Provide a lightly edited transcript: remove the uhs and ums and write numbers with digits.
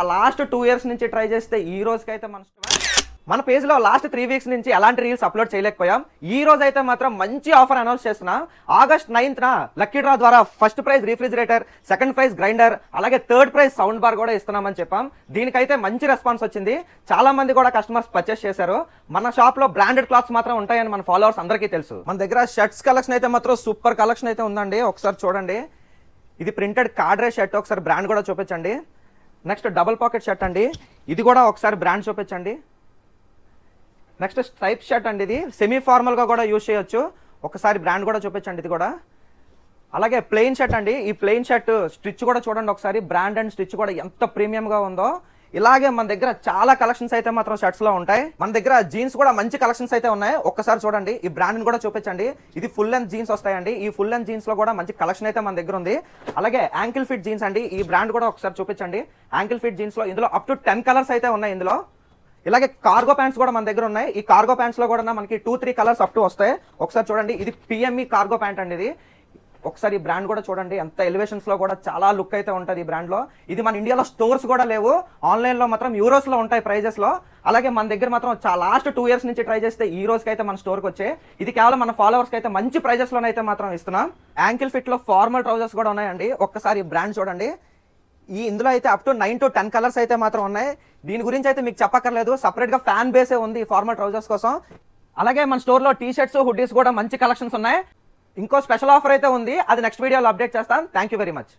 Last 2 years నుంచి try చేస్తే ఈ రోజుకైతే మన పేజ్లో లాస్ట్ 3 వీక్స్ నుంచి ఎలాంటి రీల్స్ అప్లోడ్ చేయలేకపోయాం. ఈ రోజు అయితే మాత్రం మంచి ఆఫర్ అనౌన్స్ చేస్తున్నా. ఆగస్ట్ 9th లక్కీ డ్రా ద్వారా first prize refrigerator, second prize grinder, అలాగే థర్డ్ ప్రైజ్ సౌండ్ బార్ కూడా ఇస్తున్నామని చెప్పాం. దీనికైతే మంచి రెస్పాన్స్ వచ్చింది. చాలా మంది కూడా కస్టమర్స్ పర్చేస్ చేశారు. మన షాప్ లో బ్రాండెడ్ క్లాత్స్ మాత్రం ఉంటాయని మన ఫాలోవర్స్ అందరికీ తెలుసు. మన దగ్గర షర్ట్స్ కలెక్షన్ అయితే మాత్రం సూపర్ కలెక్షన్ అయితే ఉందండి. ఒకసారి చూడండి, ఇది ప్రింటెడ్ కార్డ్రే షర్ట్. ఒకసారి బ్రాండ్ కూడా చూపించండి. నెక్స్ట్ డబుల్ పాకెట్ షర్ట్ అండి, ఇది కూడా ఒకసారి బ్రాండ్ చూపించండి. నెక్స్ట్ స్ట్రైప్ షర్ట్ అండి, ఇది సెమీ ఫార్మల్గా కూడా యూజ్ చేయొచ్చు. ఒకసారి బ్రాండ్ కూడా చూపించండి ఇది కూడా. అలాగే ప్లెయిన్ షర్ట్ అండి, ఈ ప్లెయిన్ షర్ట్ స్టిచ్ కూడా చూడండి ఒకసారి. బ్రాండ్ అండ్ స్టిచ్ కూడా ఎంత ప్రీమియంగా ఉందో. ఇలాగే మన దగ్గర చాలా కలెక్షన్స్ అయితే మాత్రం షర్ట్స్ లో ఉంటాయి. మన దగ్గర జీన్స్ కూడా మంచి కలెక్షన్స్ అయితే ఉన్నాయి. ఒక్కసారి చూడండి, ఈ బ్రాండ్ కూడా చూపించండి. ఇది ఫుల్ లెంత్ జీన్స్ వస్తాయండి. ఈ ఫుల్ లెంత్ జీన్స్ లో కూడా మంచి కలెక్షన్ అయితే మన దగ్గర ఉంది. అలాగే యాంకిల్ ఫిట్ జీన్స్ అండి, ఈ బ్రాండ్ కూడా ఒకసారి చూపించండి. యాంకిల్ ఫిట్ జీన్స్ లో ఇందులో అప్ టు 10 కలర్స్ అయితే ఉన్నాయి ఇందులో. ఇలాగే కార్గో ప్యాంట్స్ కూడా మన దగ్గర ఉన్నాయి. ఈ కార్గో ప్యాంట్స్ లో కూడా మనకి 2-3 కలర్స్ అప్ టు వస్తాయి. ఒకసారి చూడండి, ఇది పిఎంఈ కార్గో ప్యాంట్ అండి. ఇది ఒకసారి బ్రాండ్ కూడా చూడండి, ఎంత ఎలివేషన్స్ లో కూడా చాలా లుక్ అయితే ఉంటుంది ఈ బ్రాండ్ లో. ఇది మన ఇండియాలో స్టోర్స్ కూడా లేవు, ఆన్లైన్ లో మాత్రం యూరోస్ లో ఉంటాయి ప్రైజెస్ లో. అలాగే మన దగ్గర మాత్రం లాస్ట్ 2 ఇయర్స్ నుంచి ట్రై చేస్తే ఈ రోజుకైతే మన స్టోర్కి వచ్చే. ఇది కేవలం మన ఫాలోవర్స్ అయితే మంచి ప్రైజెస్ లోనైతే మాత్రం ఇస్తున్నాం. యాంకిల్ ఫిట్ లో ఫార్మల్ ట్రౌజర్స్ కూడా ఉన్నాయండి. ఒక్కసారి బ్రాండ్ చూడండి, ఇందులో అయితే అప్ టు 9 to 10 కలర్స్ అయితే మాత్రం ఉన్నాయి. దీని గురించి అయితే మీకు చెప్పక్కర్లేదు, సపరేట్ గా ఫ్యాన్ బేసే ఉంది ఈ ఫార్మల్ ట్రౌజర్స్ కోసం. అలాగే మన స్టోర్ లో టీ షర్ట్స్, హుడ్డీస్ కూడా మంచి కలెక్షన్స్ ఉన్నాయి. ఇంకో స్పెషల్ ఆఫర్ అయితే ఉంది, అది నెక్స్ట్ వీడియోలో అప్డేట్ చేస్తాను. Thank you very much.